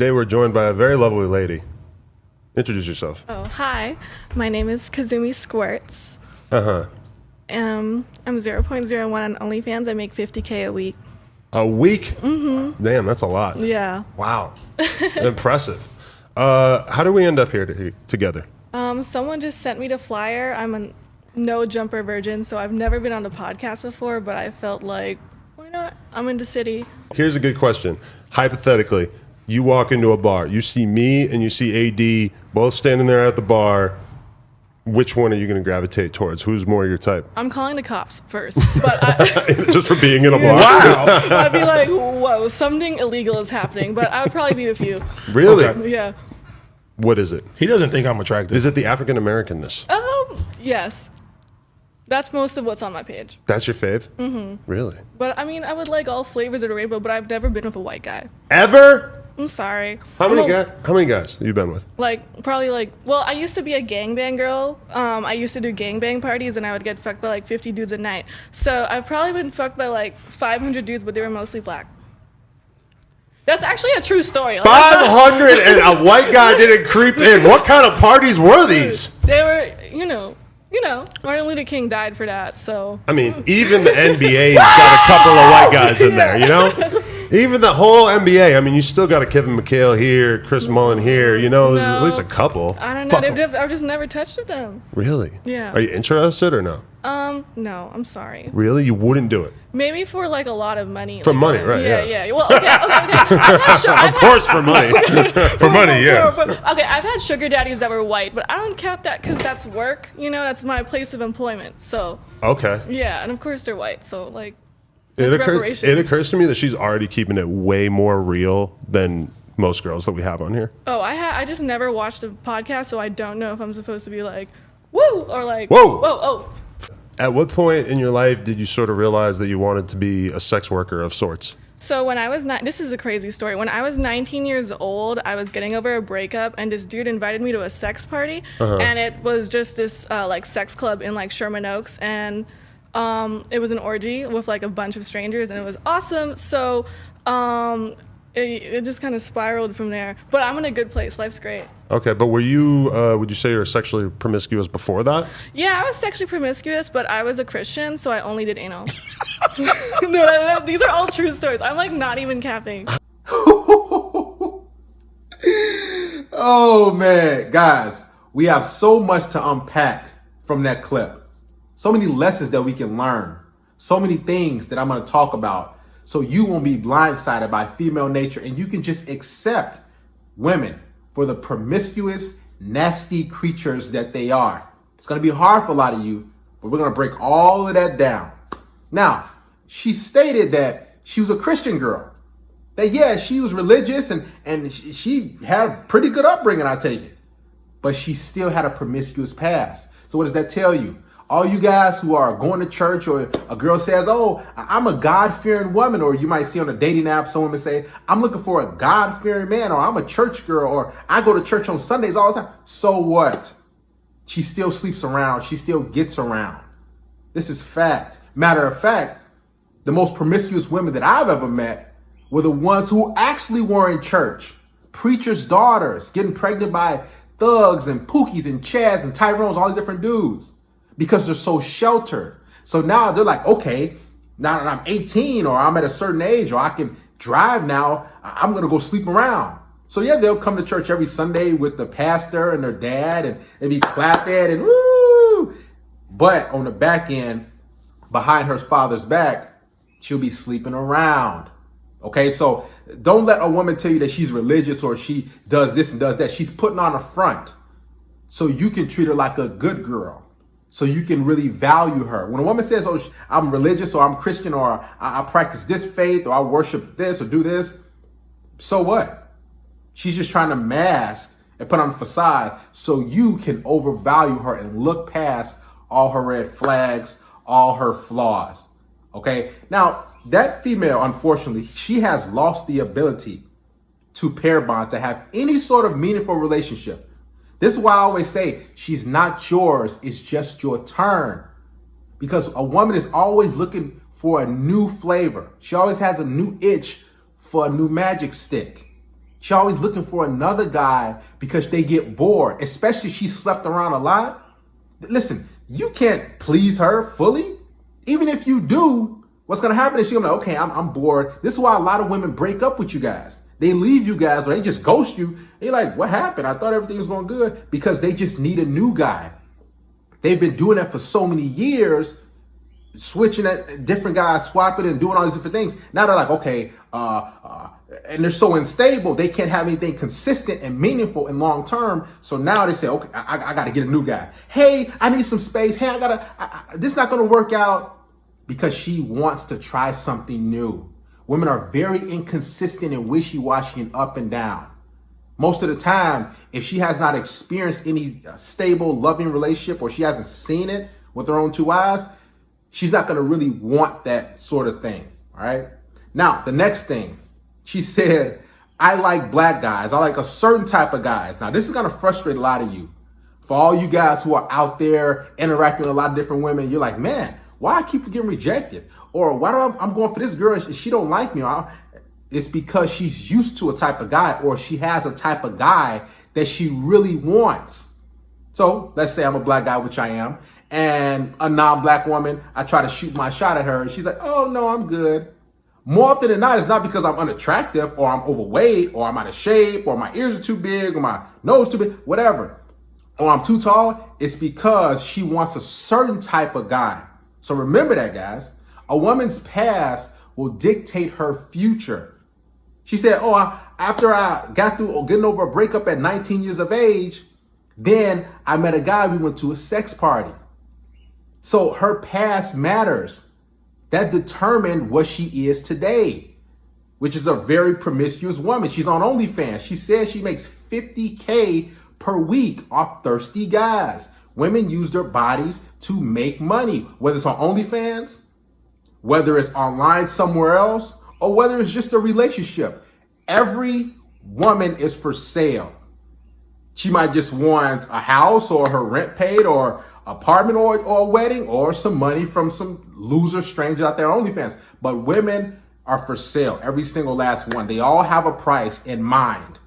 Today we're joined by a very lovely lady. Introduce yourself. Oh, hi. My name is Kazumi Squirts. Uh-huh. I'm 0.01 on OnlyFans. I make $50K a week. A week? Mm-hmm. Damn, that's a lot. Yeah. Wow. Impressive. How do we end up here together? Someone just sent me the flyer. I'm a no jumper virgin, so I've never been on a podcast before, but I felt like, why not? I'm in the city. Here's a good question. Hypothetically, you walk into a bar, you see me and you see AD both standing there at the bar. Which one are you going to gravitate towards? Who's more your type? I'm calling the cops first, but Just for being in a bar? Wow. I'd be like, whoa, something illegal is happening, but I would probably be with you. Really? Okay. Yeah. What is it? He doesn't think I'm attractive. Is it the African Americanness? Yes. That's most of what's on my page. That's your fave? Mm-hmm. Really? But I mean, I would like all flavors of the rainbow, but I've never been with a white guy. Ever? I'm sorry. How many guys have you been with? Well, I used to be a gangbang girl. I used to do gangbang parties, and I would get fucked by like 50 dudes a night. So I've probably been fucked by like 500 dudes, but they were mostly black. That's actually a true story. 500 and a white guy didn't creep in. What kind of parties were these? They were, Martin Luther King died for that, so. I mean, even the NBA's got a couple of white guys in there, you know? Even the whole NBA. I mean, you still got a Kevin McHale here, Chris Mullin here, you know? There's at least a couple. I don't know. I've just never touched with them. Really? Yeah. Are you interested or no? No, I'm sorry. Really? You wouldn't do it? Maybe for like a lot of money. For like, money, right, yeah. Yeah. Well, okay. Of course for money. For money, yeah. Okay, I've had sugar daddies that were white, but I don't count that because that's work. You know, that's my place of employment. So. Okay. Yeah, and of course they're white, so like. It occurs to me that she's already keeping it way more real than most girls that we have on here. Oh, I just never watched a podcast, so I don't know if I'm supposed to be like, woo, or like, whoa, oh. At what point in your life did you sort of realize that you wanted to be a sex worker of sorts? So when I was this is a crazy story. When I was 19 years old, I was getting over a breakup, and this dude invited me to a sex party, and it was just this like sex club in like Sherman Oaks, and it was an orgy with like a bunch of strangers, and it was awesome. So it just kind of spiraled from there. But I'm in a good place. Life's great. Okay, but were you, would you say you were sexually promiscuous before that? Yeah, I was sexually promiscuous, but I was a Christian, so I only did anal. No, these are all true stories. I'm like not even capping. Oh man, guys, we have so much to unpack from that clip. So many lessons that we can learn. So many things that I'm going to talk about. So you won't be blindsided by female nature, and you can just accept women for the promiscuous, nasty creatures that they are. It's going to be hard for a lot of you, but we're going to break all of that down. Now, she stated that she was a Christian girl. That, yeah, she was religious and she had a pretty good upbringing, I take it. But she still had a promiscuous past. So what does that tell you? All you guys who are going to church, or a girl says, oh, I'm a God-fearing woman, or you might see on a dating app, some women say, I'm looking for a God-fearing man, or I'm a church girl, or I go to church on Sundays all the time. So what? She still sleeps around. She still gets around. This is fact. Matter of fact, the most promiscuous women that I've ever met were the ones who actually were in church. Preachers' daughters getting pregnant by thugs and Pookies and Chads and Tyrones, all these different dudes. Because they're so sheltered. So now they're like, okay, now that I'm 18 or I'm at a certain age or I can drive now, I'm going to go sleep around. So yeah, they'll come to church every Sunday with the pastor and their dad and they be clapping and woo. But on the back end, behind her father's back, she'll be sleeping around. Okay, so don't let a woman tell you that she's religious or she does this and does that. She's putting on a front so you can treat her like a good girl. So you can really value her. When a woman says, oh, I'm religious or I'm Christian or I practice this faith or I worship this or do this, so what? She's just trying to mask and put on a facade so you can overvalue her and look past all her red flags, all her flaws. Okay? Now, that female, unfortunately, she has lost the ability to pair bond, to have any sort of meaningful relationship. This is why I always say she's not yours, it's just your turn. Because a woman is always looking for a new flavor. She always has a new itch for a new magic stick. She always looking for another guy because they get bored, especially if she slept around a lot. Listen, you can't please her fully. Even if you do, what's going to happen is she's going to be like, okay, I'm bored. This is why a lot of women break up with you guys. They leave you guys or they just ghost you. And you're like, what happened? I thought everything was going good, because they just need a new guy. They've been doing that for so many years, switching at different guys, swapping and doing all these different things. Now they're like, okay, and they're so unstable, they can't have anything consistent and meaningful and long term. So now they say, okay, I got to get a new guy. Hey, I need some space. Hey, this is not going to work out, because she wants to try something new. Women are very inconsistent and wishy-washy and up and down. Most of the time, if she has not experienced any stable, loving relationship, or she hasn't seen it with her own two eyes, she's not going to really want that sort of thing. All right. Now, the next thing, she said, I like black guys. I like a certain type of guys. Now, this is going to frustrate a lot of you. For all you guys who are out there interacting with a lot of different women, you're like, man, why I keep getting rejected? Or why do I'm going for this girl and she don't like me? It's because she's used to a type of guy, or she has a type of guy that she really wants. So let's say I'm a black guy, which I am, and a non-black woman, I try to shoot my shot at her, and she's like, oh, no, I'm good. More often than not, it's not because I'm unattractive or I'm overweight or I'm out of shape or my ears are too big or my nose too big, whatever, or I'm too tall. It's because she wants a certain type of guy. So remember that, guys. A woman's past will dictate her future. She said, after I got through getting over a breakup at 19 years of age, then I met a guy, we went to a sex party. So her past matters. That determined what she is today, which is a very promiscuous woman. She's on OnlyFans. She says she makes $50K per week off thirsty guys. Women use their bodies to make money, whether it's on OnlyFans, whether it's online somewhere else, or whether it's just a relationship. Every woman is for sale. She might just want a house or her rent paid or apartment or a wedding or some money from some loser stranger out there on OnlyFans. But women are for sale, every single last one. They all have a price in mind.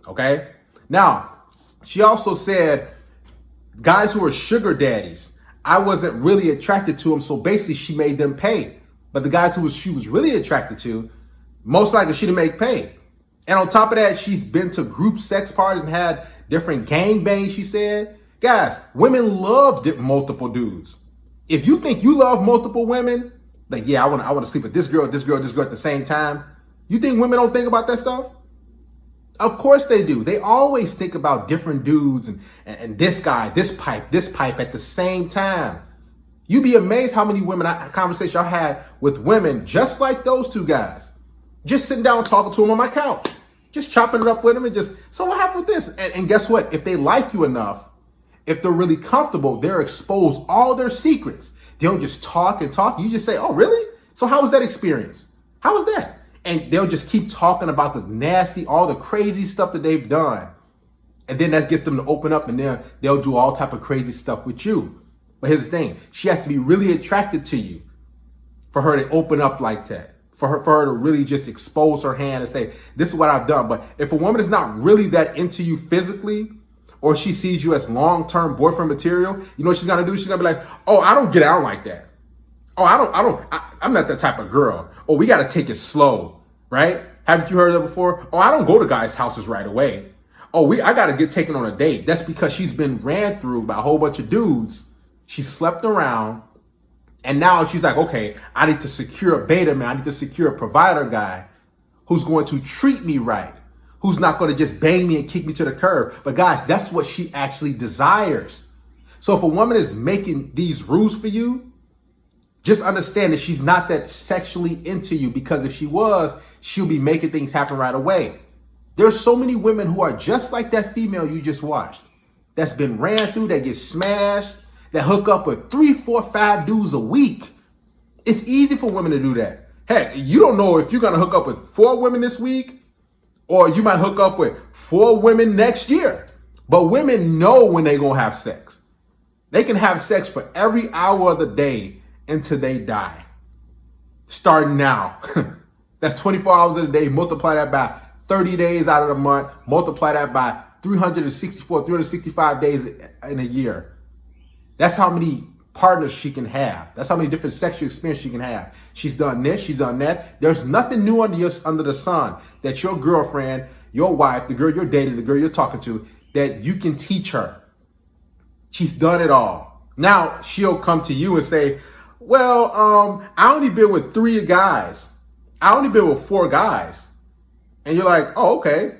Okay? Now, she also said guys who are sugar daddies, I wasn't really attracted to them, so basically she made them pay. But the guys who she was really attracted to, most likely she didn't make pay. And on top of that, she's been to group sex parties and had different gangbangs, she said. Guys, women love multiple dudes. If you think you love multiple women, like, yeah, I want to sleep with this girl at the same time. You think women don't think about that stuff? Of course they do. They always think about different dudes and this guy, this pipe at the same time. You'd be amazed how many conversations I had with women just like those two guys. Just sitting down talking to them on my couch. Just chopping it up with them and so what happened with this? And guess what? If they like you enough, if they're really comfortable, they'll expose all their secrets. They don't just talk and talk. You just say, oh, really? So how was that experience? How was that? And they'll just keep talking about the nasty, all the crazy stuff that they've done. And then that gets them to open up, and then they'll do all type of crazy stuff with you. But here's the thing. She has to be really attracted to you for her to open up like that. For her to really just expose her hand and say, this is what I've done. But if a woman is not really that into you physically, or she sees you as long-term boyfriend material, you know what she's gonna do? She's gonna be like, oh, I don't get out like that. Oh, I'm not that type of girl. Oh, we gotta take it slow, right? Haven't you heard that before? Oh, I don't go to guys' houses right away. Oh, I gotta get taken on a date. That's because she's been ran through by a whole bunch of dudes. She slept around. And now she's like, okay, I need to secure a beta man. I need to secure a provider guy who's going to treat me right, who's not going to just bang me and kick me to the curb. But guys, that's what she actually desires. So if a woman is making these rules for you, just understand that she's not that sexually into you, because if she was, she'll be making things happen right away. There's so many women who are just like that female you just watched, that's been ran through, that gets smashed, that hook up with 3, 4, 5 dudes a week. It's easy for women to do that. Heck, you don't know if you're going to hook up with 4 women this week, or you might hook up with 4 women next year. But women know when they're going to have sex. They can have sex for every hour of the day until they die. Starting now. That's 24 hours a day. Multiply that by 30 days out of the month, multiply that by 364, 365 days in a year. That's how many partners she can have. That's how many different sexual experiences she can have. She's done this, she's done that. There's nothing new under the sun that your girlfriend, your wife, the girl you're dating, the girl you're talking to, that you can teach her. She's done it all. Now she'll come to you and say, well, I only been with 3 guys. I only been with 4 guys. And you're like, oh, okay.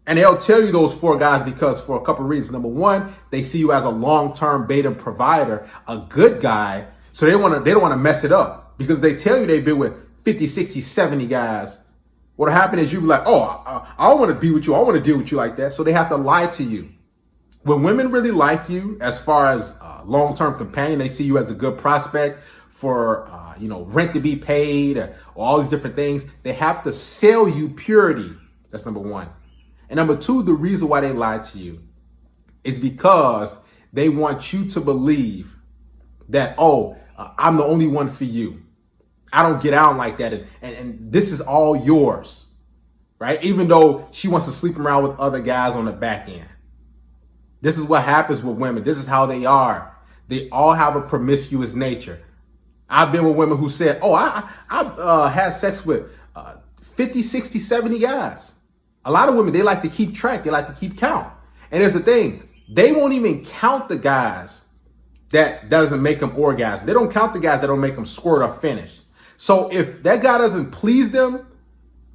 And they'll tell you those 4 guys because for a couple of reasons. Number one, they see you as a long-term beta provider, a good guy. So they don't want to mess it up because they tell you they've been with 50, 60, 70 guys. What'll happen is you'll be like, oh, I don't want to be with you. I don't want to deal with you like that. So they have to lie to you. When women really like you, as far as long-term companion, they see you as a good prospect for, rent to be paid or all these different things. They have to sell you purity. That's number one. And number two, the reason why they lie to you is because they want you to believe that, I'm the only one for you. I don't get out like that. And this is all yours, right? Even though she wants to sleep around with other guys on the back end. This is what happens with women. This is how they are. They all have a promiscuous nature. I've been with women who said, I had sex with 50, 60, 70 guys. A lot of women, they like to keep track. They like to keep count. And there's the thing. They won't even count the guys that doesn't make them orgasm. They don't count the guys that don't make them squirt or finish. So if that guy doesn't please them,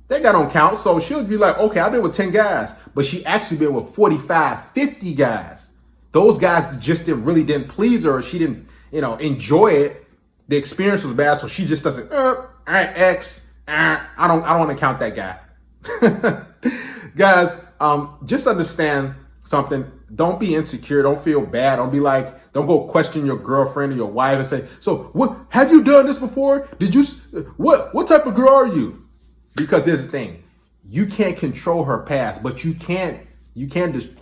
that guy don't count. So she'll be like, okay, I've been with 10 guys, but she actually been with 45, 50 guys. Those guys just really didn't please her. She didn't, enjoy it. The experience was bad. So she just doesn't, all right, X, I don't want to count that guy. Guys, just understand something. Don't be insecure. Don't feel bad. Don't go question your girlfriend or your wife and say, so what, have you done this before? What type of girl are you? Because here's the thing. You can't control her past, but you can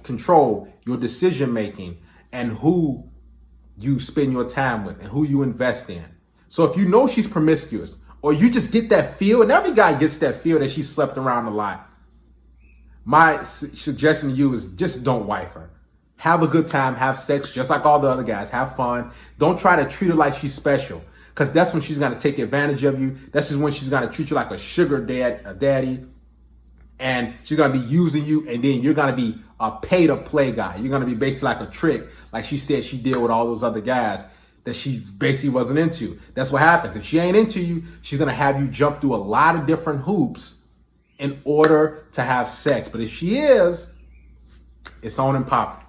control your decision making and who you spend your time with and who you invest in. So if you know she's promiscuous or you just get that feel, and every guy gets that feel that she slept around a lot, my suggestion to you is just don't wife her. Have a good time, have sex just like all the other guys, have fun. Don't try to treat her like she's special because that's when she's going to take advantage of you. That's just when she's going to treat you like a sugar daddy, and she's going to be using you, and then you're going to be a pay-to-play guy. You're going to be basically like a trick, like she said she did with all those other guys that she basically wasn't into. That's what happens. If she ain't into you, she's going to have you jump through a lot of different hoops in order to have sex. But if she is, it's on and popping.